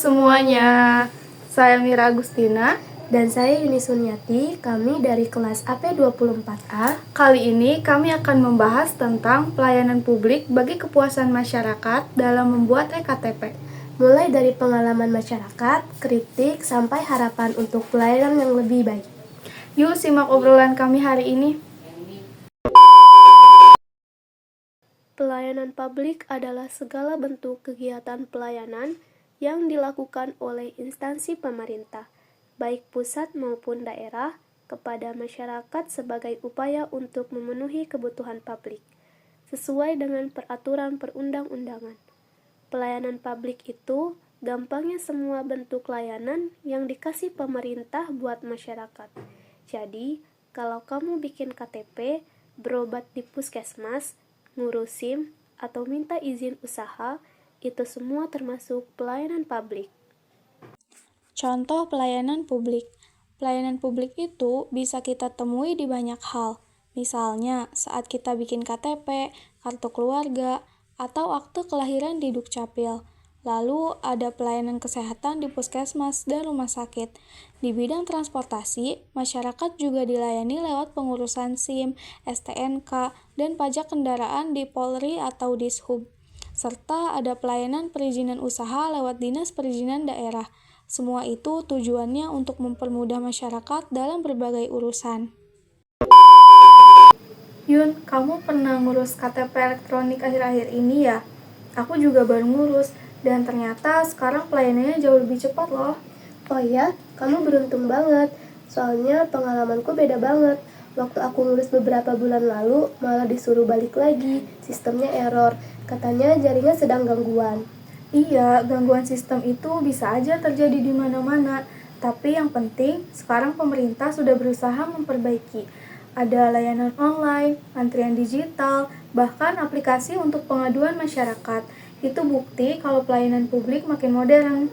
semuanya, saya Mira Agustina. Dan saya Yuni Sunyati, kami dari kelas AP24A. Kali ini kami akan membahas tentang pelayanan publik bagi kepuasan masyarakat dalam membuat EKTP. Mulai dari pengalaman masyarakat, kritik, sampai harapan untuk pelayanan yang lebih baik. Yuk simak obrolan kami hari ini. Pelayanan publik adalah segala bentuk kegiatan pelayanan yang dilakukan oleh instansi pemerintah, baik pusat maupun daerah, kepada masyarakat sebagai upaya untuk memenuhi kebutuhan publik, sesuai dengan peraturan perundang-undangan. Pelayanan publik itu gampangnya semua bentuk layanan yang dikasih pemerintah buat masyarakat. Jadi, kalau kamu bikin KTP, berobat di puskesmas, ngurus SIM, atau minta izin usaha, itu semua termasuk pelayanan publik. Contoh pelayanan publik. Pelayanan publik itu bisa kita temui di banyak hal. Misalnya, saat kita bikin KTP, kartu keluarga, atau akte kelahiran di Dukcapil. Lalu ada pelayanan kesehatan di puskesmas dan rumah sakit. Di bidang transportasi, masyarakat juga dilayani lewat pengurusan SIM, STNK, dan pajak kendaraan di Polri atau Dishub. Serta ada pelayanan perizinan usaha lewat Dinas Perizinan Daerah. Semua itu tujuannya untuk mempermudah masyarakat dalam berbagai urusan. Yun, kamu pernah ngurus KTP elektronik akhir-akhir ini ya? Aku juga baru ngurus, dan ternyata sekarang pelayanannya jauh lebih cepat loh. Oh ya, kamu beruntung banget. Soalnya pengalamanku beda banget. Waktu aku ngurus beberapa bulan lalu, malah disuruh balik lagi. Sistemnya error. Katanya jaringan sedang gangguan. Iya, gangguan sistem itu bisa aja terjadi di mana-mana. Tapi yang penting, sekarang pemerintah sudah berusaha memperbaiki. Ada layanan online, antrian digital, bahkan aplikasi untuk pengaduan masyarakat. Itu bukti kalau pelayanan publik makin modern.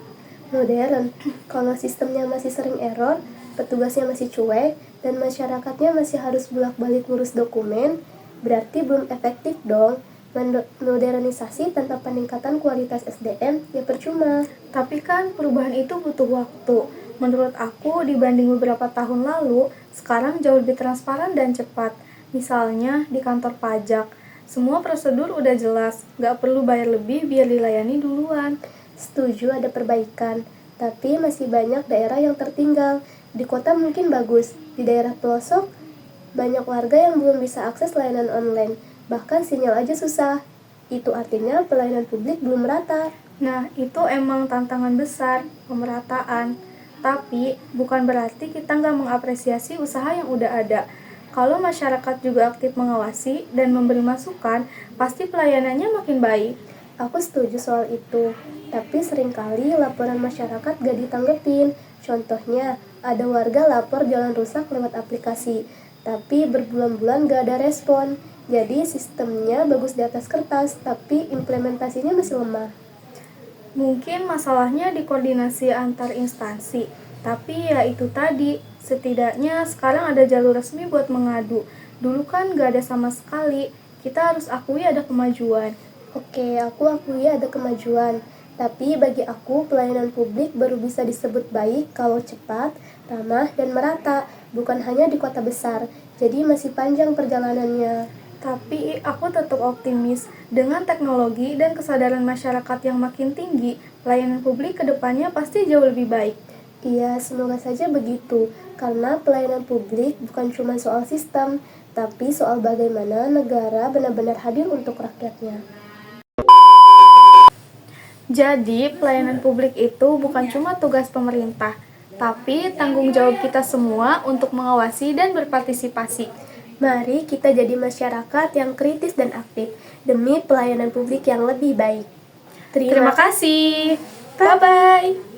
Modern, kalau sistemnya masih sering error, petugasnya masih cuek, dan masyarakatnya masih harus bolak-balik ngurus dokumen, berarti belum efektif dong. Modernisasi tanpa peningkatan kualitas SDM ya percuma. Tapi kan perubahan itu butuh waktu. Menurut aku, dibanding beberapa tahun lalu, sekarang jauh lebih transparan dan cepat. Misalnya di kantor pajak, semua prosedur udah jelas, nggak perlu bayar lebih biar dilayani duluan. Setuju ada perbaikan, tapi masih banyak daerah yang tertinggal. Di kota mungkin bagus, di daerah pelosok banyak warga yang belum bisa akses layanan online. Bahkan sinyal aja susah. Itu artinya pelayanan publik belum merata. Nah, itu emang tantangan besar, pemerataan. Tapi, bukan berarti kita nggak mengapresiasi usaha yang udah ada. Kalau masyarakat juga aktif mengawasi dan memberi masukan, pasti pelayanannya makin baik. Aku setuju soal itu. Tapi seringkali laporan masyarakat gak ditanggepin. Contohnya, ada warga lapor jalan rusak lewat aplikasi, tapi berbulan-bulan gak ada respon. Jadi sistemnya bagus di atas kertas, tapi implementasinya masih lemah. Mungkin masalahnya di koordinasi antar instansi, tapi ya itu tadi, setidaknya sekarang ada jalur resmi buat mengadu. Dulu kan gak ada sama sekali, kita harus akui ada kemajuan. Oke, aku akui ada kemajuan. Tapi bagi aku, pelayanan publik baru bisa disebut baik kalau cepat, ramah, dan merata, bukan hanya di kota besar. Jadi masih panjang perjalanannya. Tapi aku tetap optimis, dengan teknologi dan kesadaran masyarakat yang makin tinggi, pelayanan publik ke depannya pasti jauh lebih baik. Iya, semoga saja begitu. Karena pelayanan publik bukan cuma soal sistem, tapi soal bagaimana negara benar-benar hadir untuk rakyatnya. Jadi, pelayanan publik itu bukan cuma tugas pemerintah, tapi tanggung jawab kita semua untuk mengawasi dan berpartisipasi. Mari kita jadi masyarakat yang kritis dan aktif demi pelayanan publik yang lebih baik. Terima kasih. Bye-bye.